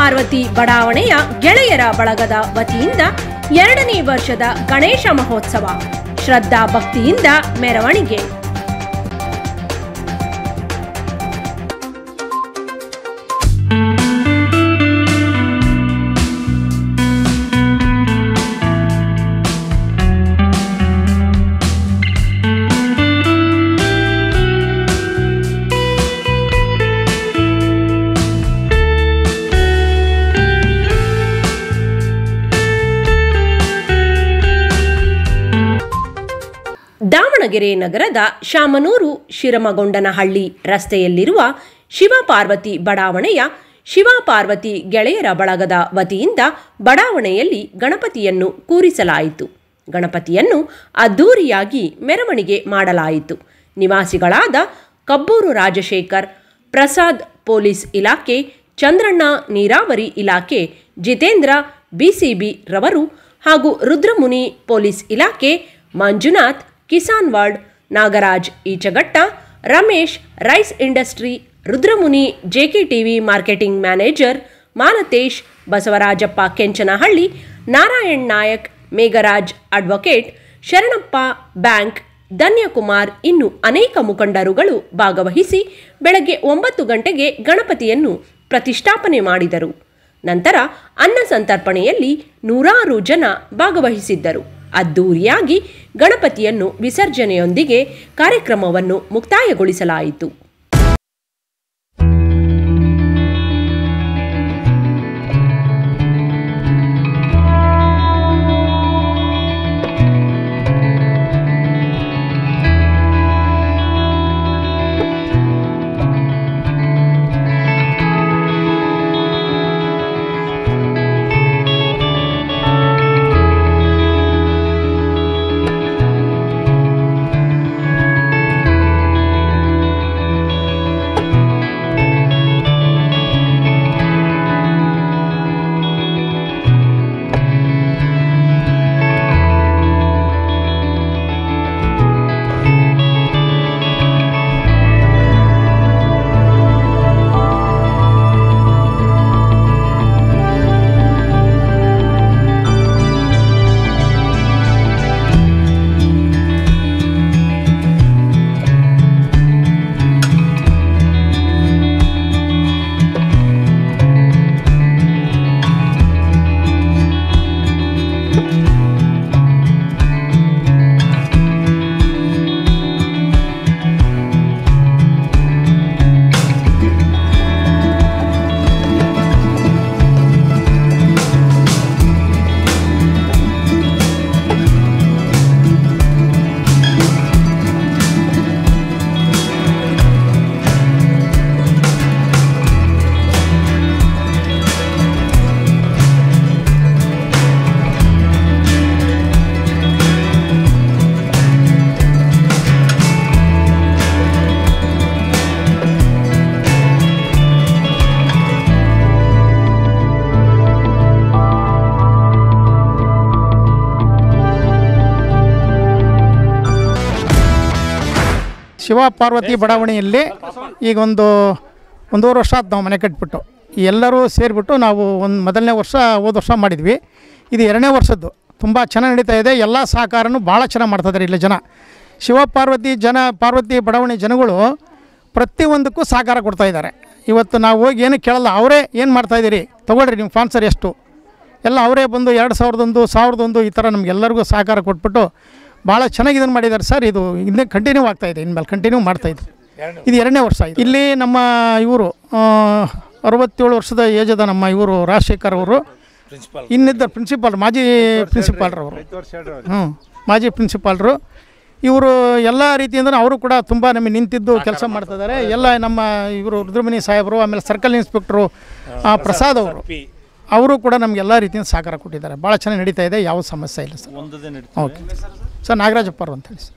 ಪಾರ್ವತಿ ಬಡಾವಣೆಯ ಗೆಳೆಯರ ಬಳಗದ ವತಿಯಿಂದ 2ನೇ ವರ್ಷದ ಗಣೇಶ ಮಹೋತ್ಸವ ಶ್ರದ್ಧಾ ಭಕ್ತಿಯಿಂದ ಮೆರವಣಿಗೆ. ದಾವಣಗೆರೆ ನಗರದ ಶಾಮನೂರು ಶಿರಮಗೊಂಡನಹಳ್ಳಿ ರಸ್ತೆಯಲ್ಲಿರುವ ಶಿವಪಾರ್ವತಿ ಬಡಾವಣೆಯ ಶಿವಪಾರ್ವತಿ ಗೆಳೆಯರ ಬಳಗದ ವತಿಯಿಂದ ಬಡಾವಣೆಯಲ್ಲಿ ಗಣಪತಿಯನ್ನು ಕೂರಿಸಲಾಯಿತು. ಗಣಪತಿಯನ್ನು ಅದ್ದೂರಿಯಾಗಿ ಮೆರವಣಿಗೆ ಮಾಡಲಾಯಿತು. ನಿವಾಸಿಗಳಾದ ಕಬ್ಬೂರು ರಾಜಶೇಖರ್, ಪ್ರಸಾದ್ ಪೊಲೀಸ್ ಇಲಾಖೆ, ಚಂದ್ರಣ್ಣ ನೀರಾವರಿ ಇಲಾಖೆ, ಜಿತೇಂದ್ರ ಬಿಸಿಬಿ ರವರು ಹಾಗೂ ರುದ್ರಮುನಿ ಪೊಲೀಸ್ ಇಲಾಖೆ, Manjunath Kisan word, Nagaraj Eechagatta, Ramesh rice industry, Rudramuni JKTV marketing manager, Malatesh, Basavarajappa Kenchanahalli, Narayan Nayak, Megharaj advocate, Sharanappa bank, Dhanyakumar ಇನ್ನು ಅನೇಕ ಮುಖಂಡರುಗಳು ಭಾಗವಹಿಸಿ ಬೆಳಗ್ಗೆ 9 ಗಂಟೆಗೆ ಗಣಪತಿಯನ್ನು ಪ್ರತಿಷ್ಠಾಪನೆ ಮಾಡಿದರು. ನಂತರ ಅನ್ನ ಸಂತರ್ಪಣೆಯಲ್ಲಿ 100 ಜನ ಭಾಗವಹಿಸಿದ್ದರು. ಅದ್ದೂರಿಯಾಗಿ ಗಣಪತಿಯನ್ನು ವಿಸರ್ಜನೆಯೊಂದಿಗೆ ಕಾರ್ಯಕ್ರಮವನ್ನು ಮುಕ್ತಾಯಗೊಳಿಸಲಾಯಿತು. ಶಿವ ಪಾರ್ವತಿ ಬಡಾವಣೆಯಲ್ಲಿ ಈಗ ಒಂದೂವರೆ ವರ್ಷ ಆಯ್ತು ನಾವು ಮನೆ ಕಟ್ಟಿಬಿಟ್ಟು. ಎಲ್ಲರೂ ಸೇರಿಬಿಟ್ಟು ನಾವು ಮೊದಲನೇ ವರ್ಷ ಹೋದ ವರ್ಷ ಮಾಡಿದ್ವಿ. ಇದು 2ನೇ ವರ್ಷದ್ದು. ತುಂಬ ಚೆನ್ನಾಗಿ ನಡೀತಾ ಇದೆ. ಎಲ್ಲ ಸಹಕಾರನೂ ಭಾಳ ಚೆನ್ನಾಗಿ ಮಾಡ್ತಾಯಿದ್ದಾರೆ ಇಲ್ಲಿ ಜನ. ಶಿವ ಪಾರ್ವತಿ ಬಡಾವಣೆ ಜನಗಳು ಪ್ರತಿಯೊಂದಕ್ಕೂ ಸಹಕಾರ ಕೊಡ್ತಾಯಿದ್ದಾರೆ. ಇವತ್ತು ನಾವು ಹೋಗಿ ಏನು ಕೇಳಲ್ಲ, ಅವರೇ ಏನು ಮಾಡ್ತಾಯಿದ್ದೀರಿ ತೊಗೊಳ್ರಿ ನಿಮ್ಮ ಸ್ಪಾನ್ಸರ್ ಎಷ್ಟು ಎಲ್ಲ ಅವರೇ ಬಂದು 2001, 1001 ಈ ಥರ ನಮಗೆಲ್ಲರಿಗೂ ಸಹಕಾರ ಕೊಟ್ಬಿಟ್ಟು ಭಾಳ ಚೆನ್ನಾಗಿ ಇದನ್ನು ಮಾಡಿದ್ದಾರೆ ಸರ್. ಇದು ಇನ್ನೂ ಕಂಟಿನ್ಯೂ ಆಗ್ತಾಯಿದೆ, ಇನ್ಮೇಲೆ ಕಂಟಿನ್ಯೂ ಮಾಡ್ತಾಯಿದ್ರು. ಇದು 2ನೇ ವರ್ಷ. ಇಲ್ಲಿ ನಮ್ಮ ಇವರು 67 ವರ್ಷದ ಏಜದ ನಮ್ಮ ಇವರು ರಾಜಶೇಖರ್ ಅವರು ಇನ್ನಿದ್ದ ಪ್ರಿನ್ಸಿಪಾಲ್, ಮಾಜಿ ಪ್ರಿನ್ಸಿಪಾಲ್ರವರು, ಮಾಜಿ ಪ್ರಿನ್ಸಿಪಾಲ್ರು ಇವರು ಎಲ್ಲ ರೀತಿಯಿಂದ ಅವರು ಕೂಡ ತುಂಬ ನಮಗೆ ನಿಂತಿದ್ದು ಕೆಲಸ ಮಾಡ್ತಿದ್ದಾರೆ. ಎಲ್ಲ ನಮ್ಮ ಇವರು ರುದ್ರಮುನಿ ಸಾಹೇಬರು, ಆಮೇಲೆ ಸರ್ಕಲ್ ಇನ್ಸ್ಪೆಕ್ಟ್ರು ಪ್ರಸಾದ್ ಅವರು ಕೂಡ ನಮಗೆಲ್ಲ ರೀತಿಯಿಂದ ಸಹಕಾರ ಕೊಟ್ಟಿದ್ದಾರೆ. ಭಾಳ ಚೆನ್ನಾಗಿ ನಡೀತಾ ಇದೆ, ಯಾವ ಸಮಸ್ಯೆ ಇಲ್ಲ ಸರ್. Okay sir. ನಾಗರಾಜಪ್ಪರು ಅಂತ ಹೇಳಿ ಸರ್.